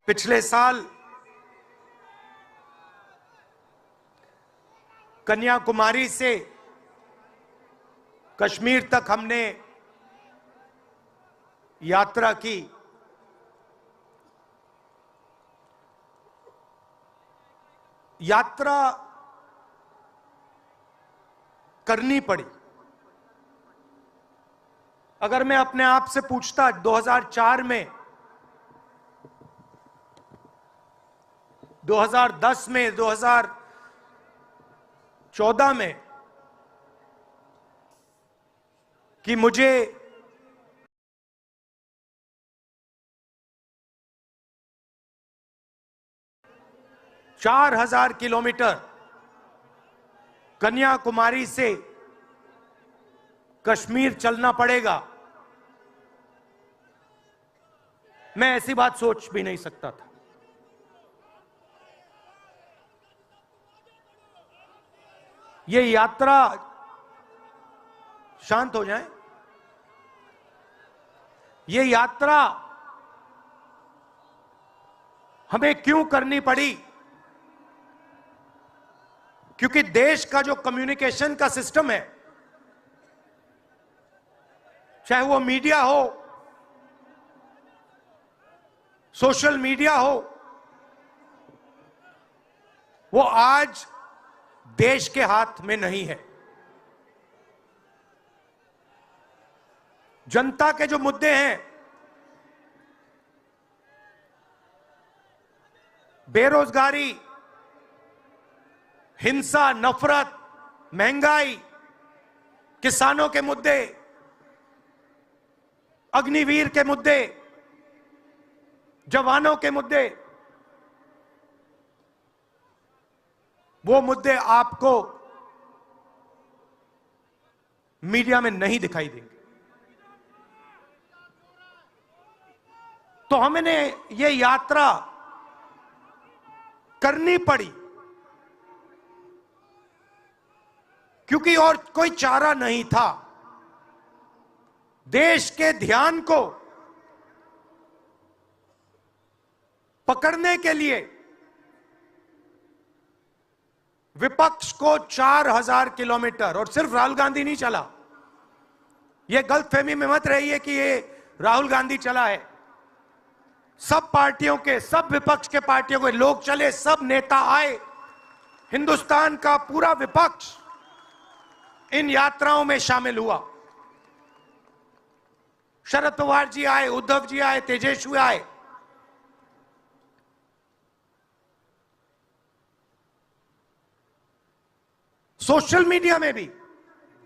पिछले साल कन्याकुमारी से कश्मीर तक हमने यात्रा की। यात्रा करनी पड़ी। अगर मैं अपने आप से पूछता 2004 में, 2010 में, 2014 में कि मुझे चार 4,000 किलोमीटर कन्याकुमारी से कश्मीर चलना पड़ेगा, मैं ऐसी बात सोच भी नहीं सकता था। ये यात्रा, शांत हो जाए, ये यात्रा हमें क्यों करनी पड़ी? क्योंकि देश का जो कम्युनिकेशन का सिस्टम है, चाहे वो मीडिया हो, सोशल मीडिया हो, वो आज देश के हाथ में नहीं है। जनता के जो मुद्दे हैं, बेरोजगारी, हिंसा, नफरत, महंगाई, किसानों के मुद्दे, अग्निवीर के मुद्दे, जवानों के मुद्दे, वो मुद्दे आपको मीडिया में नहीं दिखाई देंगे। तो हमने ये यात्रा करनी पड़ी क्योंकि और कोई चारा नहीं था। देश के ध्यान को पकड़ने के लिए विपक्ष को 4,000 किलोमीटर, और सिर्फ राहुल गांधी नहीं चला, यह गलतफहमी में मत रहिए कि ये राहुल गांधी चला है। सब पार्टियों के, सब विपक्ष के पार्टियों के लोग चले, सब नेता आए, हिंदुस्तान का पूरा विपक्ष इन यात्राओं में शामिल हुआ। शरद पवार जी आए, उद्धव जी आए, तेजस्वी आए। सोशल मीडिया में भी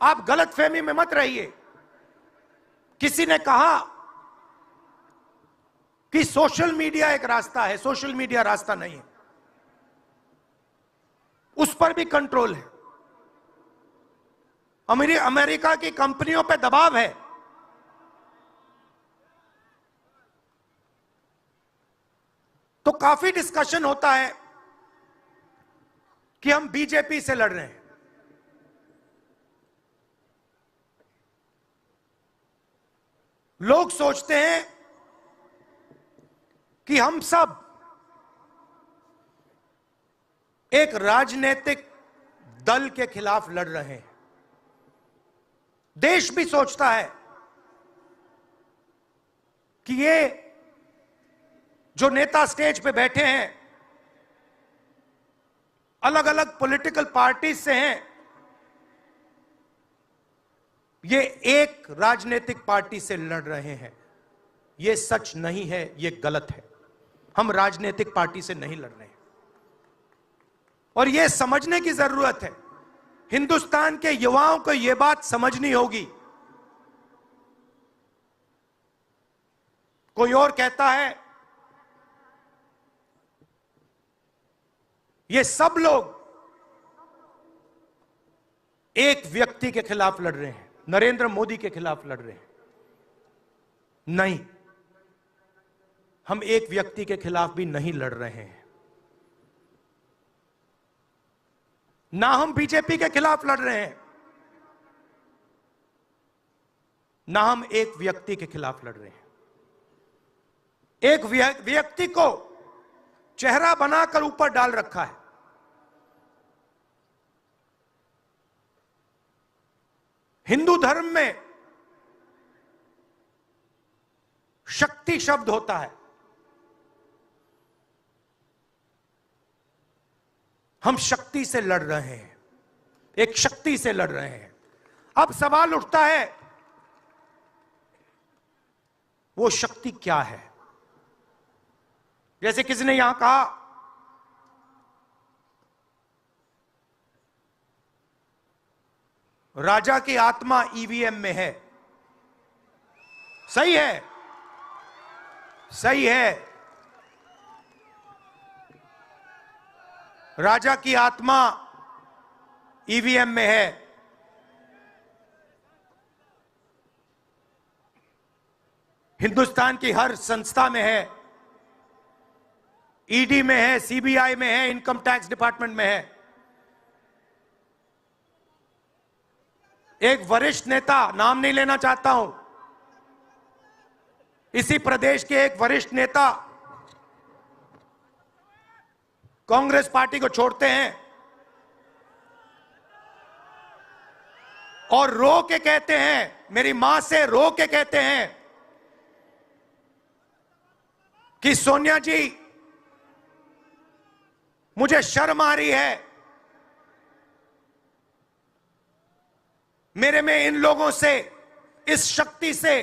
आप गलतफहमी में मत रहिए। किसी ने कहा कि सोशल मीडिया एक रास्ता है, सोशल मीडिया रास्ता नहीं है, उस पर भी कंट्रोल है। अमेरिका की कंपनियों पर दबाव है। तो काफी डिस्कशन होता है कि हम बीजेपी से लड़ रहे हैं। लोग सोचते हैं कि हम सब एक राजनीतिक दल के खिलाफ लड़ रहे हैं। देश भी सोचता है कि ये जो नेता स्टेज पे बैठे हैं, अलग अलग पॉलिटिकल पार्टी से हैं, ये एक राजनीतिक पार्टी से लड़ रहे हैं। ये सच नहीं है, ये गलत है। हम राजनीतिक पार्टी से नहीं लड़ रहे हैं। और ये समझने की जरूरत है, हिंदुस्तान के युवाओं को यह बात समझनी होगी। कोई और कहता है ये सब लोग एक व्यक्ति के खिलाफ लड़ रहे हैं, नरेंद्र मोदी के खिलाफ लड़ रहे हैं। नहीं, हम एक व्यक्ति के खिलाफ भी नहीं लड़ रहे हैं। ना हम बीजेपी के खिलाफ लड़ रहे हैं, ना हम एक व्यक्ति के खिलाफ लड़ रहे हैं। एक व्यक्ति को चेहरा बनाकर ऊपर डाल रखा है। हिंदू धर्म में शक्ति शब्द होता है। हम शक्ति से लड़ रहे हैं, एक शक्ति से लड़ रहे हैं। अब सवाल उठता है, वो शक्ति क्या है? जैसे किसी ने यहां कहा, राजा की आत्मा ईवीएम में है। सही है, सही है। राजा की आत्मा ईवीएम में है। हिंदुस्तान की हर संस्था में है, ईडी में है, सीबीआई में है, इनकम टैक्स डिपार्टमेंट में है। एक वरिष्ठ नेता, नाम नहीं लेना चाहता हूं, इसी प्रदेश के एक वरिष्ठ नेता कांग्रेस पार्टी को छोड़ते हैं और रो के कहते हैं, मेरी मां से रो के कहते हैं कि सोनिया जी, मुझे शर्म आ रही है, मेरे में इन लोगों से, इस शक्ति से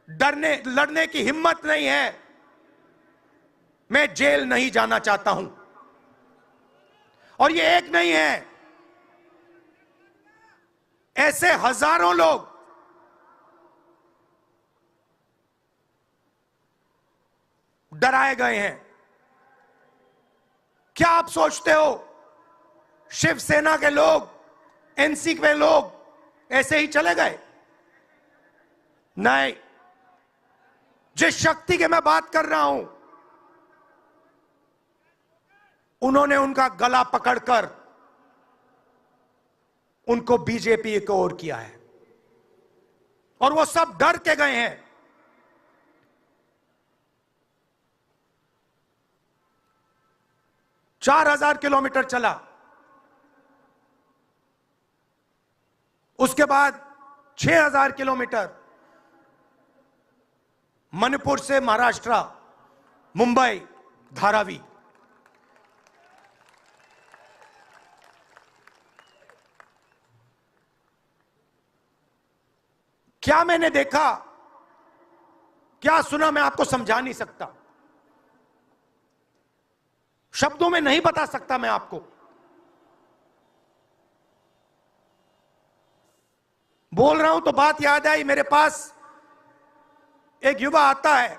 लड़ने की हिम्मत नहीं है, मैं जेल नहीं जाना चाहता हूं। और ये एक नहीं है, ऐसे हजारों लोग डराए गए हैं। क्या आप सोचते हो शिवसेना के लोग, एनसी के लोग ऐसे ही चले गए? नहीं। जिस शक्ति की मैं बात कर रहा हूं, उन्होंने उनका गला पकड़कर उनको बीजेपी की ओर किया है और वो सब डर के गए हैं। चार 4,000 किलोमीटर चला, उसके बाद 6,000 किलोमीटर मणिपुर से महाराष्ट्र, मुंबई, धारावी। क्या मैंने देखा, क्या सुना, मैं आपको समझा नहीं सकता, शब्दों में नहीं बता सकता मैं आपको। बोल रहा हूं तो बात याद आई, मेरे पास एक युवा आता है,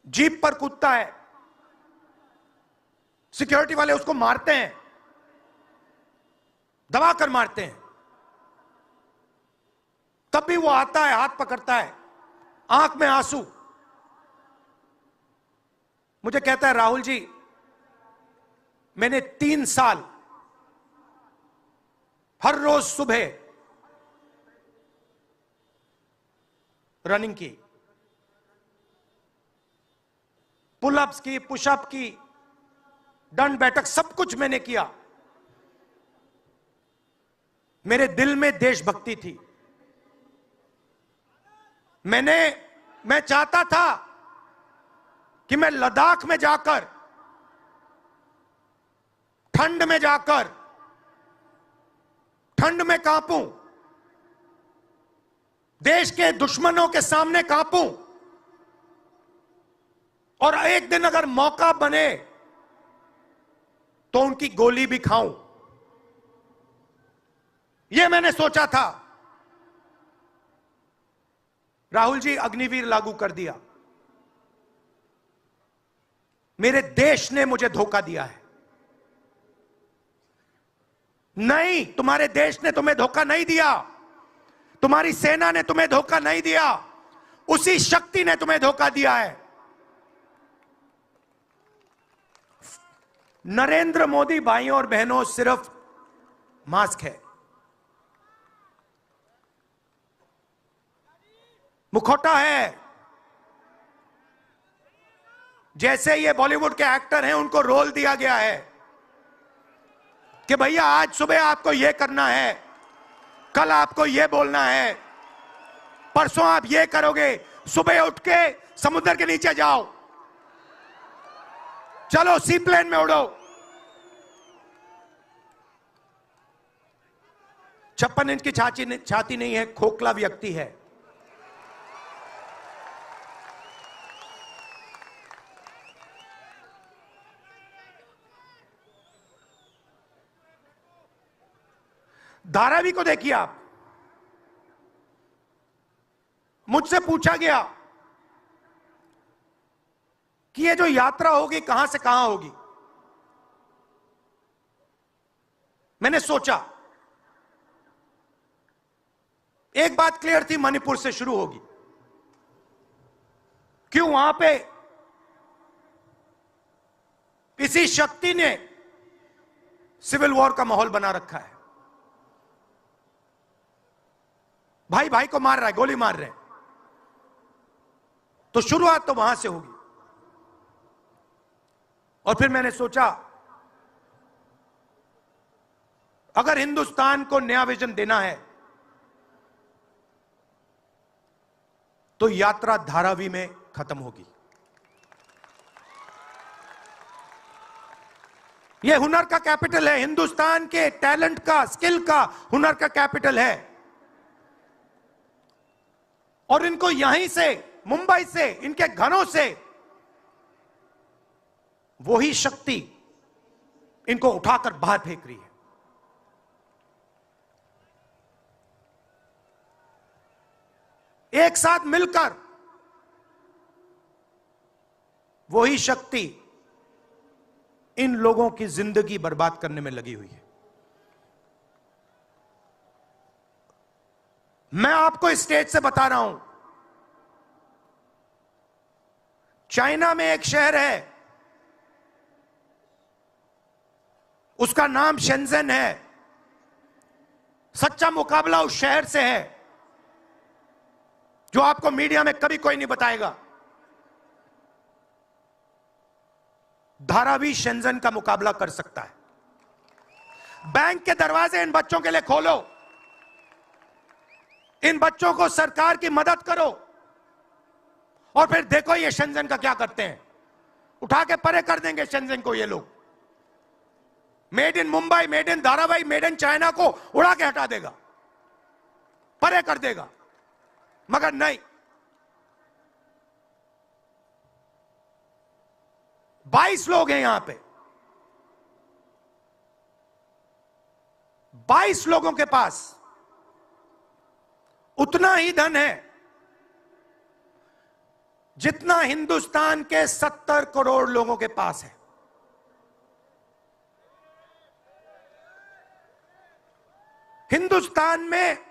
जीप पर कूदता है, सिक्योरिटी वाले उसको मारते हैं, दबाकर मारते हैं, तब भी वो आता है, हाथ पकड़ता है, आंख में आंसू, मुझे कहता है, राहुल जी, मैंने 3 साल हर रोज सुबह रनिंग की, पुलअप्स की, पुशअप की, दंड बैठक, सब कुछ मैंने किया। मेरे दिल में देशभक्ति थी। मैं चाहता था कि मैं लद्दाख में जाकर, ठंड में जाकर, ठंड में कांपूं, देश के दुश्मनों के सामने कांपूं, और एक दिन अगर मौका बने तो उनकी गोली भी खाऊं। यह मैंने सोचा था। राहुल जी, अग्निवीर लागू कर दिया। मेरे देश ने मुझे धोखा दिया है। नहीं, तुम्हारे देश ने तुम्हें धोखा नहीं दिया, तुम्हारी सेना ने तुम्हें धोखा नहीं दिया, उसी शक्ति ने तुम्हें धोखा दिया है। नरेंद्र मोदी भाइयों और बहनों सिर्फ मास्क है, मुखौटा है, जैसे ये बॉलीवुड के एक्टर हैं, उनको रोल दिया गया है कि भैया आज सुबह आपको ये करना है, कल आपको ये बोलना है, परसों आप ये करोगे, सुबह उठ के समुद्र के नीचे जाओ, चलो सी प्लेन में उड़ो। 56 इंच की छाती नहीं है, खोखला व्यक्ति है। धारावी को देखिए आप। मुझसे पूछा गया कि ये जो यात्रा होगी कहां से कहां होगी। मैंने सोचा, एक बात क्लियर थी, मणिपुर से शुरू होगी। क्यों? वहां पे किसी शक्ति ने सिविल वॉर का माहौल बना रखा है। भाई भाई को मार रहा है, गोली मार रहे हैं, तो शुरुआत तो वहां से होगी। और फिर मैंने सोचा, अगर हिंदुस्तान को नया विजन देना है तो यात्रा धारावी में खत्म होगी। यह हुनर का कैपिटल है, हिंदुस्तान के टैलेंट का, स्किल का, हुनर का कैपिटल है। और इनको यहीं से, मुंबई से, इनके घरों से वही शक्ति इनको उठाकर बाहर फेंक रही है। एक साथ मिलकर वही शक्ति इन लोगों की जिंदगी बर्बाद करने में लगी हुई है। मैं आपको इस स्टेज से बता रहा हूं, चाइना में एक शहर है, उसका नाम शेंजन है। सच्चा मुकाबला उस शहर से है जो आपको मीडिया में कभी कोई नहीं बताएगा। धारावी शेंजन का मुकाबला कर सकता है। बैंक के दरवाजे इन बच्चों के लिए खोलो, इन बच्चों को सरकार की मदद करो, और फिर देखो ये शेंजन का क्या करते हैं। उठा के परे कर देंगे शेंजन को ये लोग। Made in Mumbai, made in Dharavi, made in China को उड़ा के हटा देगा, परे कर देगा। मगर नहीं, 22 लोग हैं यहां पे, 22 लोगों के पास उतना ही धन है जितना हिंदुस्तान के 70 करोड़ लोगों के पास है। हिंदुस्तान में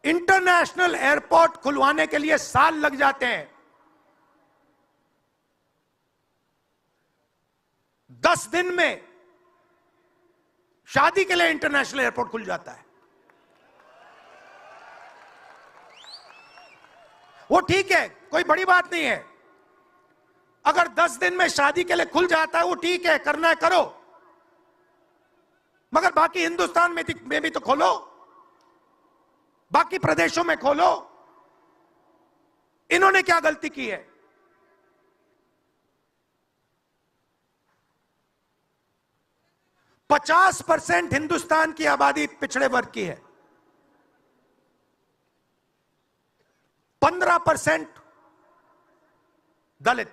इंटरनेशनल एयरपोर्ट खुलवाने के लिए साल लग जाते हैं। 10 दिन में शादी के लिए इंटरनेशनल एयरपोर्ट खुल जाता है। वो ठीक है, कोई बड़ी बात नहीं है। अगर 10 दिन में शादी के लिए खुल जाता है वो ठीक है, करना है करो, मगर बाकी हिंदुस्तान में भी तो खोलो, बाकी प्रदेशों में खोलो। इन्होंने क्या गलती की है? पचास 50% हिंदुस्तान की आबादी पिछड़े वर्ग की है, 15% दलित,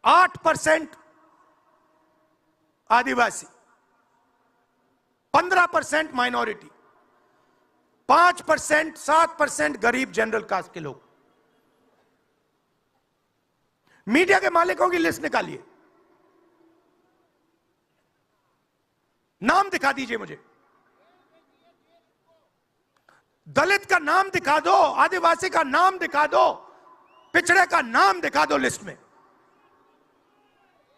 8% आदिवासी, 15% माइनॉरिटी, 5%, 7% गरीब जनरल कास्ट के लोग। मीडिया के मालिकों की लिस्ट निकालिए, नाम दिखा दीजिए मुझे। दलित का नाम दिखा दो, आदिवासी का नाम दिखा दो, पिछड़े का नाम दिखा दो लिस्ट में।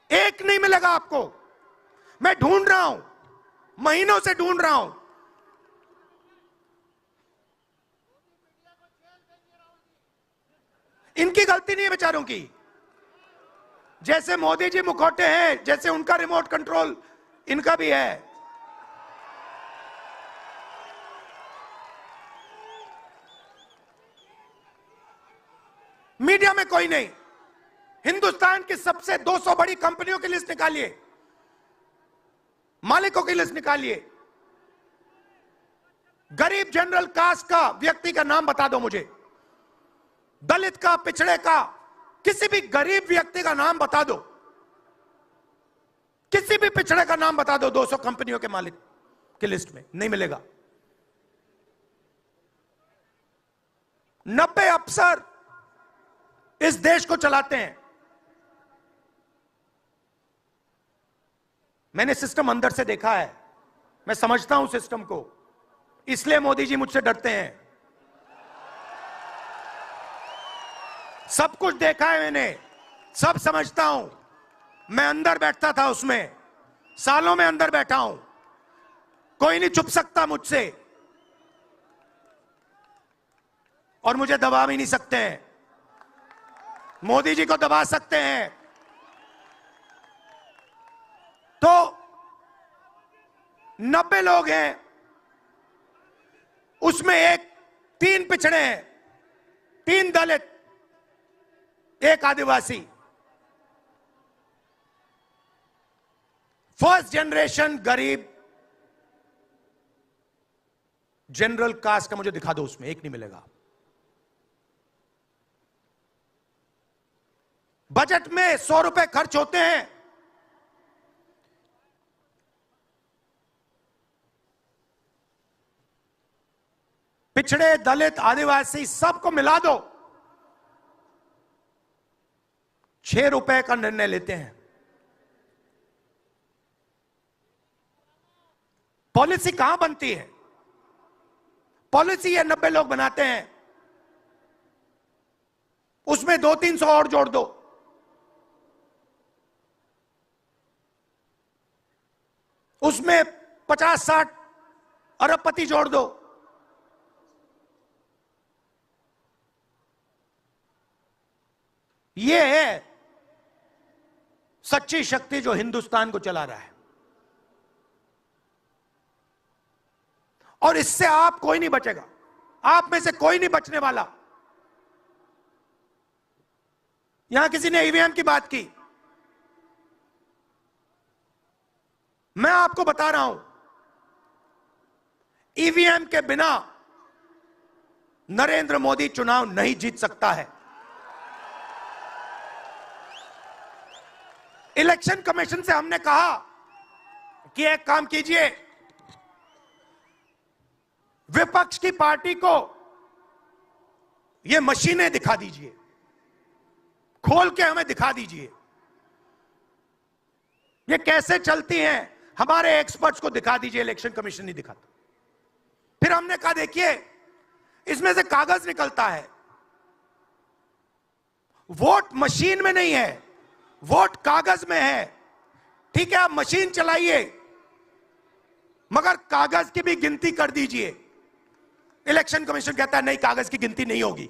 एक नहीं मिलेगा आपको। मैं ढूंढ रहा हूं, महीनों से ढूंढ रहा हूं। इनकी गलती नहीं है बेचारों की। जैसे मोदी जी मुखौटे हैं, जैसे उनका रिमोट कंट्रोल इनका भी है। मीडिया में कोई नहीं। हिंदुस्तान की सबसे 200 बड़ी कंपनियों की लिस्ट निकालिए, मालिकों की लिस्ट निकालिए। गरीब जनरल कास्ट का व्यक्ति का नाम बता दो मुझे, दलित का, पिछड़े का, किसी भी गरीब व्यक्ति का नाम बता दो, किसी भी पिछड़े का नाम बता दो 200 कंपनियों के मालिक की लिस्ट में, नहीं मिलेगा। 90 अफसर इस देश को चलाते हैं। मैंने सिस्टम अंदर से देखा है, मैं समझता हूं सिस्टम को, इसलिए मोदी जी मुझसे डरते हैं। सब कुछ देखा है मैंने, सब समझता हूं। मैं अंदर बैठता था उसमें, सालों में अंदर बैठा हूं। कोई नहीं छुप सकता मुझसे, और मुझे दबा भी नहीं सकते हैं। मोदी जी को दबा सकते हैं तो 90 लोग हैं, उसमें 3 पिछड़े हैं, 3 दलित, 1 आदिवासी। फर्स्ट जनरेशन गरीब जनरल कास्ट का मुझे दिखा दो, उसमें 1 नहीं मिलेगा। बजट में 100 रुपए खर्च होते हैं, पिछड़े, दलित, आदिवासी सबको मिला दो, 6 रुपए का निर्णय लेते हैं। पॉलिसी कहां बनती है? पॉलिसी ये 90 लोग बनाते हैं, उसमें 200-300 और जोड़ दो, उसमें 50-60 अरबपति जोड़ दो। ये है सच्ची शक्ति जो हिंदुस्तान को चला रहा है, और इससे आप कोई नहीं बचेगा, आप में से कोई नहीं बचने वाला। यहां किसी ने ईवीएम की बात की, मैं आपको बता रहा हूं, ईवीएम के बिना नरेंद्र मोदी चुनाव नहीं जीत सकता है। इलेक्शन कमीशन से हमने कहा कि एक काम कीजिए, विपक्ष की पार्टी को ये मशीनें दिखा दीजिए, खोल के हमें दिखा दीजिए ये कैसे चलती हैं, हमारे एक्सपर्ट्स को दिखा दीजिए। इलेक्शन कमीशन नहीं दिखाता। फिर हमने कहा देखिए, इसमें से कागज निकलता है, वोट मशीन में नहीं है, वोट कागज में है। ठीक है, आप मशीन चलाइए, मगर कागज की भी गिनती कर दीजिए। इलेक्शन कमीशन कहता है नहीं, कागज की गिनती नहीं होगी।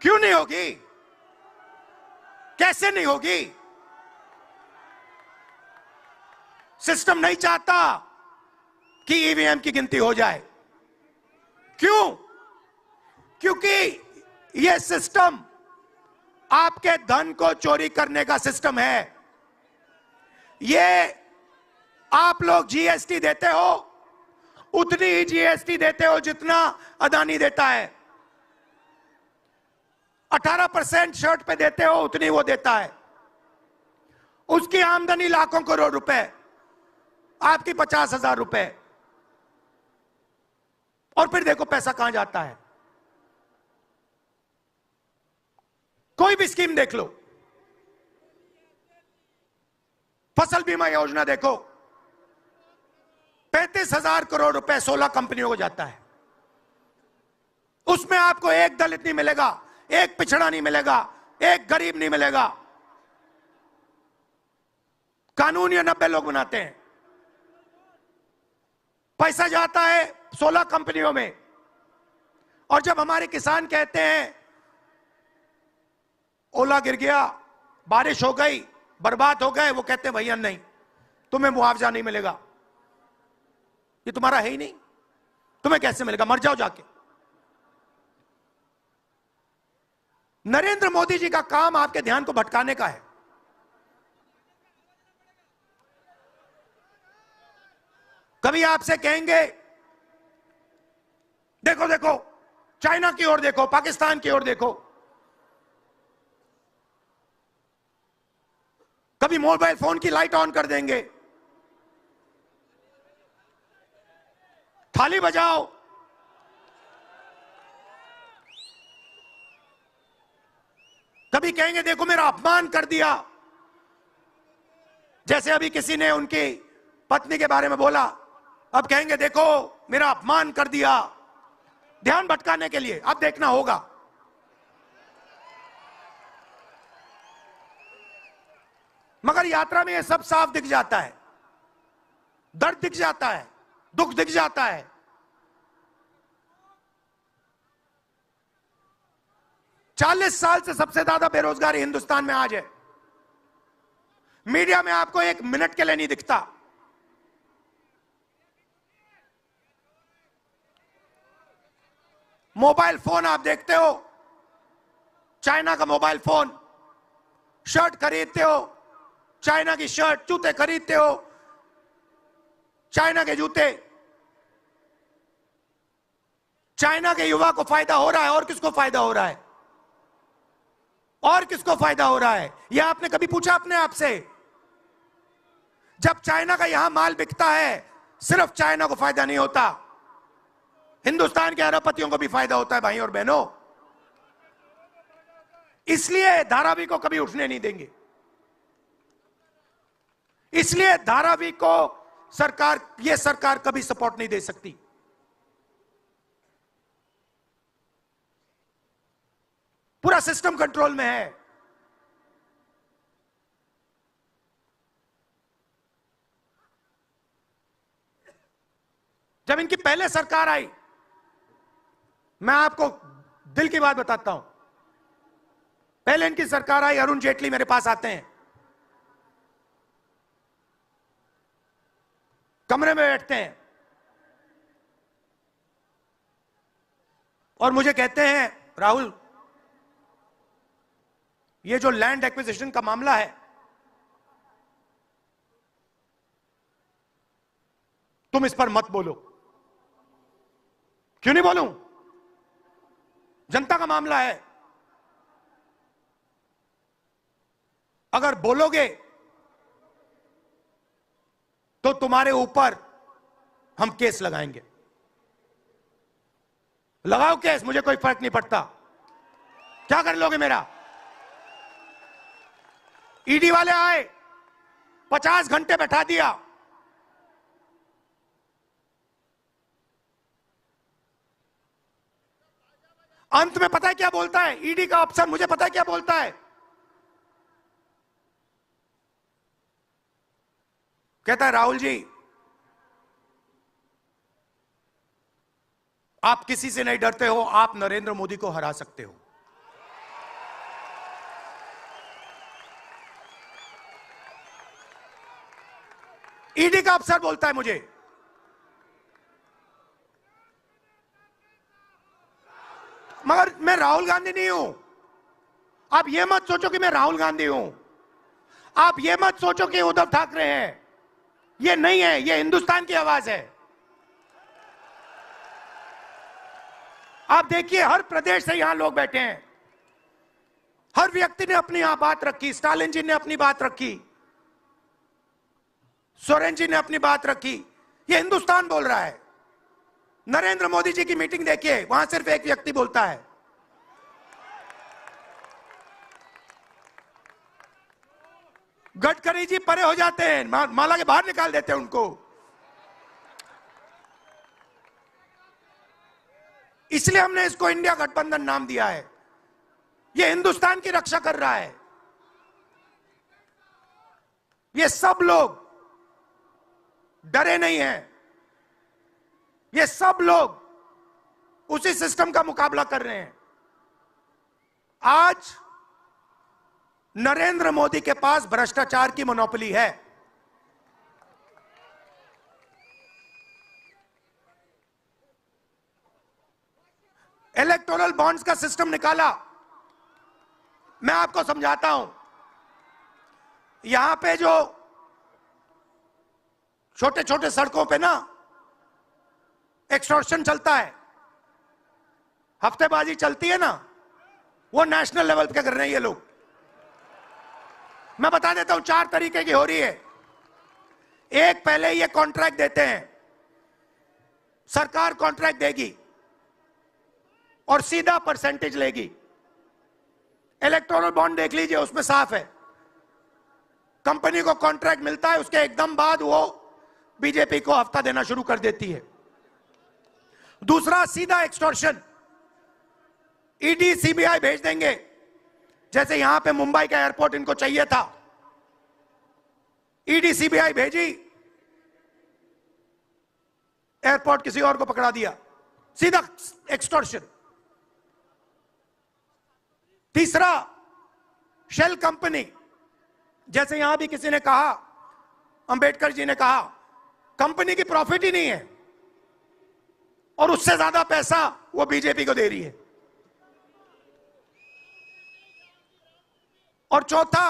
क्यों नहीं होगी? कैसे नहीं होगी? सिस्टम नहीं चाहता कि ईवीएम की गिनती हो जाए। क्यों? क्योंकि यह सिस्टम आपके धन को चोरी करने का सिस्टम है। ये आप लोग जीएसटी देते हो, उतनी ही जीएसटी देते हो जितना अदानी देता है। 18% शर्ट पे देते हो, उतनी वो देता है। उसकी आमदनी लाखों करोड़ रुपए, आपकी 50,000 रुपए। और फिर देखो पैसा कहां जाता है। कोई भी स्कीम देख लो, फसल बीमा योजना देखो, 35,000 करोड़ रुपए 16 कंपनियों को जाता है। उसमें आपको एक दलित नहीं मिलेगा, एक पिछड़ा नहीं मिलेगा, एक गरीब नहीं मिलेगा। कानून ये 90 लोग बनाते हैं। पैसा जाता है 16 कंपनियों में। और जब हमारे किसान कहते हैं ओला गिर गया, बारिश हो गई, बर्बाद हो गए, वो कहते हैं भैया नहीं, तुम्हें मुआवजा नहीं मिलेगा, ये तुम्हारा है ही नहीं, तुम्हें कैसे मिलेगा, मर जाओ जाके। नरेंद्र मोदी जी का काम आपके ध्यान को भटकाने का है। कभी आपसे कहेंगे देखो देखो चाइना की ओर देखो, पाकिस्तान की ओर देखो, कभी मोबाइल फोन की लाइट ऑन कर देंगे, थाली बजाओ, कभी कहेंगे देखो मेरा अपमान कर दिया, जैसे अभी किसी ने उनकी पत्नी के बारे में बोला, अब कहेंगे देखो मेरा अपमान कर दिया, ध्यान भटकाने के लिए। अब देखना होगा। मगर यात्रा में यह सब साफ दिख जाता है, दर्द दिख जाता है, दुख दिख जाता है। चालीस साल से सबसे ज्यादा बेरोजगारी हिंदुस्तान में आज है। मीडिया में आपको एक मिनट के लिए नहीं दिखता। मोबाइल फोन आप देखते हो, चाइना का मोबाइल फोन, शर्ट खरीदते हो, चाइना की शर्ट, जूते खरीदते हो, चाइना के जूते। चाइना के युवा को फायदा हो रहा है, और किसको फायदा हो रहा है? और किसको फायदा हो रहा है? यह आपने कभी पूछा अपने आप से? जब चाइना का यहां माल बिकता है, सिर्फ चाइना को फायदा नहीं होता, हिंदुस्तान के अरबपतियों को भी फायदा होता है भाई और बहनों। इसलिए धारावी को कभी उठने नहीं देंगे। इसलिए धारावी को यह सरकार कभी सपोर्ट नहीं दे सकती। पूरा सिस्टम कंट्रोल में है। जब इनकी पहले सरकार आई, मैं आपको दिल की बात बताता हूं, पहले इनकी सरकार आई, अरुण जेटली मेरे पास आते हैं, कमरे में बैठते हैं और मुझे कहते हैं राहुल, ये जो लैंड एक्विजिशन का मामला है, तुम इस पर मत बोलो। क्यों नहीं बोलूं? जनता का मामला है। अगर बोलोगे तो तुम्हारे ऊपर हम केस लगाएंगे। लगाओ केस, मुझे कोई फर्क नहीं पड़ता। क्या कर लोगे मेरा? ईडी वाले आए, 50 घंटे बैठा दिया। अंत में पता है क्या बोलता है ईडी का अफसर? मुझे पता है क्या बोलता है? कहता है राहुल जी, आप किसी से नहीं डरते हो, आप नरेंद्र मोदी को हरा सकते हो। ईडी का अफसर बोलता है मुझे। मगर मैं राहुल गांधी नहीं हूं। आप ये मत सोचो कि मैं राहुल गांधी हूं। आप ये मत सोचो कि उद्धव ठाकरे हैं। ये नहीं है, ये हिंदुस्तान की आवाज है। आप देखिए, हर प्रदेश से यहां लोग बैठे हैं, हर व्यक्ति ने अपनी यहां बात रखी। स्टालिन जी ने अपनी बात रखी, सोरेन जी ने अपनी बात रखी। ये हिंदुस्तान बोल रहा है। नरेंद्र मोदी जी की मीटिंग देखिए, वहां सिर्फ एक व्यक्ति बोलता है। गडकरी जी परे हो जाते हैं, माला के बाहर निकाल देते हैं उनको। इसलिए हमने इसको इंडिया गठबंधन नाम दिया है। ये हिंदुस्तान की रक्षा कर रहा है। ये सब लोग डरे नहीं हैं। ये सब लोग उसी सिस्टम का मुकाबला कर रहे हैं। आज नरेंद्र मोदी के पास भ्रष्टाचार की मोनोपोली है। इलेक्टोरल बॉन्ड्स का सिस्टम निकाला। मैं आपको समझाता हूं। यहां पे जो छोटे छोटे सड़कों पे ना एक्सटॉर्शन चलता है, हफ्तेबाजी चलती है ना, वो नेशनल लेवल पे कर रहे हैं ये लोग। मैं बता देता हूं, 4 तरीके की हो रही है। एक, पहले ये कॉन्ट्रैक्ट देते हैं, सरकार कॉन्ट्रैक्ट देगी और सीधा परसेंटेज लेगी। इलेक्टोरल बॉन्ड देख लीजिए, उसमें साफ है, कंपनी को कॉन्ट्रैक्ट मिलता है, उसके एकदम बाद वो बीजेपी को हफ्ता देना शुरू कर देती है। दूसरा, सीधा एक्सटॉर्शन, ईडी सीबीआई भेज देंगे। जैसे यहां पे मुंबई का एयरपोर्ट इनको चाहिए था, ईडी सीबीआई भेजी, एयरपोर्ट किसी और को पकड़ा दिया, सीधा एक्सटॉर्शन। तीसरा, शेल कंपनी, जैसे यहां भी किसी ने कहा, अंबेडकर जी ने कहा, कंपनी की प्रॉफिट ही नहीं है और उससे ज्यादा पैसा वो बीजेपी को दे रही है। और चौथा,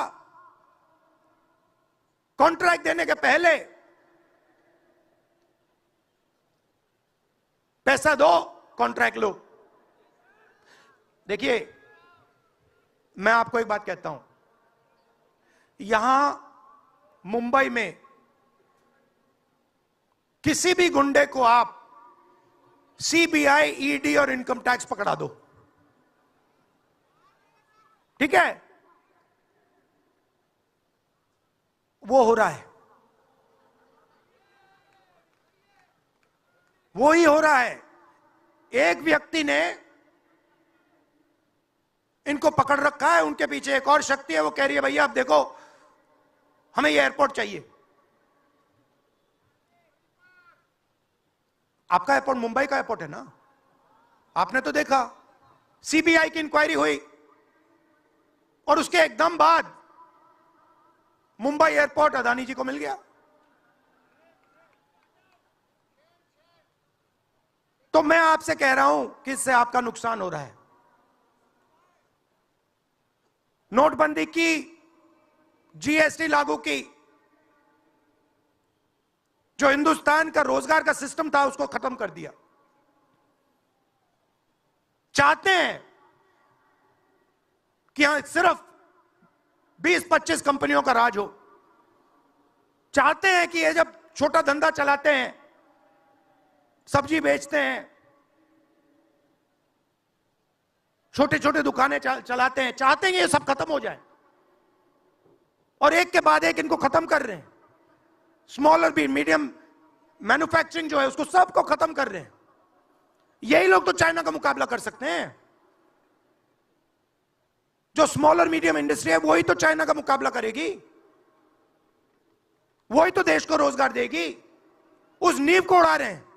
कॉन्ट्रैक्ट देने के पहले पैसा दो, कॉन्ट्रैक्ट लो। देखिए, मैं आपको एक बात कहता हूं, यहां मुंबई में किसी भी गुंडे को आप सीबीआई, ईडी और इनकम टैक्स पकड़ा दो, ठीक है, वो हो रहा है, वो ही हो रहा है। एक व्यक्ति ने इनको पकड़ रखा है, उनके पीछे एक और शक्ति है, वो कह रही है भैया अब देखो हमें ये एयरपोर्ट चाहिए। आपका एयरपोर्ट मुंबई का एयरपोर्ट है ना, आपने तो देखा, सीबीआई की इंक्वायरी हुई और उसके एकदम बाद मुंबई एयरपोर्ट अदानी जी को मिल गया। तो मैं आपसे कह रहा हूं कि इससे आपका नुकसान हो रहा है। नोटबंदी की, जीएसटी लागू की, जो हिंदुस्तान का रोजगार का सिस्टम था उसको खत्म कर दिया। चाहते हैं कि यहां सिर्फ 20-25 कंपनियों का राज हो। चाहते हैं कि ये जब छोटा धंधा चलाते हैं, सब्जी बेचते हैं, छोटे छोटे दुकानें चलाते हैं, चाहते हैं ये सब खत्म हो जाए और एक के बाद एक इनको खत्म कर रहे हैं। स्मॉल और भी मीडियम मैन्युफैक्चरिंग जो है उसको सबको खत्म कर रहे हैं। यही लोग तो चाइना का मुकाबला कर सकते हैं। जो स्मॉल और मीडियम इंडस्ट्री है वही तो चाइना का मुकाबला करेगी, वही तो देश को रोजगार देगी। उस नींव को उड़ा रहे हैं।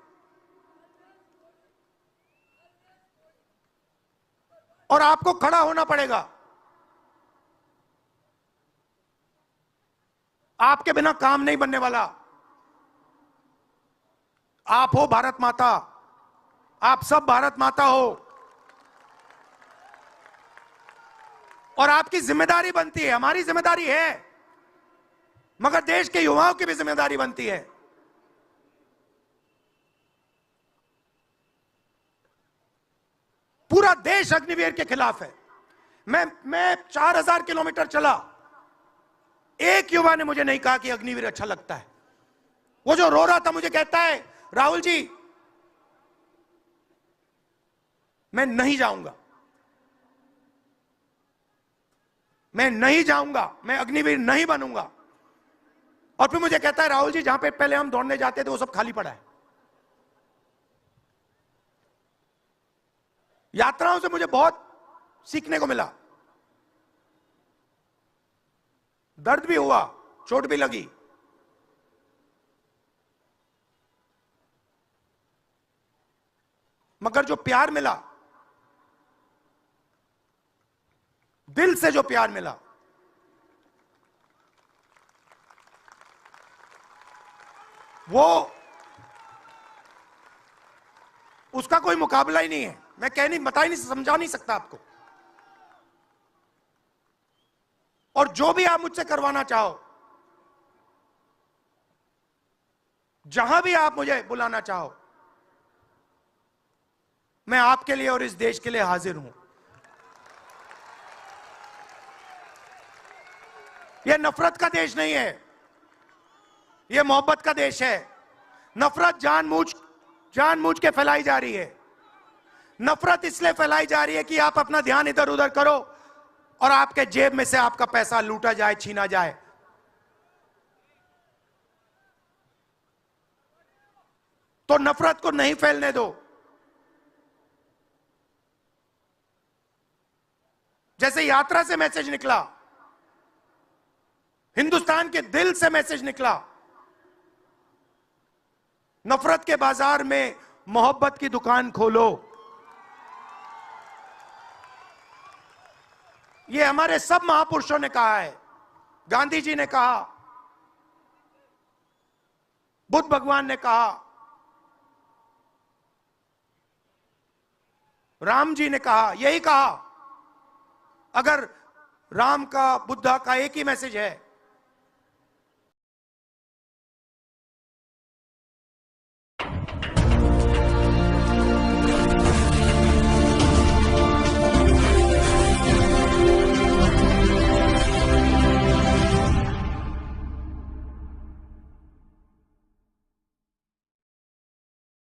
और आपको खड़ा होना पड़ेगा। आपके बिना काम नहीं बनने वाला। आप हो भारत माता, आप सब भारत माता हो और आपकी जिम्मेदारी बनती है, हमारी जिम्मेदारी है, मगर देश के युवाओं की भी जिम्मेदारी बनती है। पूरा देश अग्निवीर के खिलाफ है। मैं 4000 किलोमीटर चला, एक युवा ने मुझे नहीं कहा कि अग्निवीर अच्छा लगता है। वो जो रो रहा था मुझे कहता है राहुल जी मैं नहीं जाऊंगा, मैं नहीं जाऊंगा, मैं अग्निवीर नहीं बनूंगा। और फिर मुझे कहता है राहुल जी जहां पे पहले हम दौड़ने जाते थे वो सब खाली पड़ा है। यात्राओं से मुझे बहुत सीखने को मिला, दर्द भी हुआ, चोट भी लगी, मगर जो प्यार मिला, दिल से जो प्यार मिला वो उसका कोई मुकाबला ही नहीं है। मैं कह नहीं, बता ही नहीं, समझा नहीं सकता आपको। और जो भी आप मुझसे करवाना चाहो, जहां भी आप मुझे बुलाना चाहो, मैं आपके लिए और इस देश के लिए हाजिर हूं। यह नफरत का देश नहीं है, यह मोहब्बत का देश है। नफरत जानबूझ के फैलाई जा रही है। नफरत इसलिए फैलाई जा रही है कि आप अपना ध्यान इधर उधर करो और आपके जेब में से आपका पैसा लूटा जाए, छीना जाए। तो नफरत को नहीं फैलने दो। जैसे यात्रा से मैसेज निकला, हिंदुस्तान के दिल से मैसेज निकला, नफरत के बाजार में मोहब्बत की दुकान खोलो। यह हमारे सब महापुरुषों ने कहा है। गांधी जी ने कहा, बुद्ध भगवान ने कहा, राम जी ने कहा, यही कहा। अगर राम का, बुद्धा का एक ही मैसेज है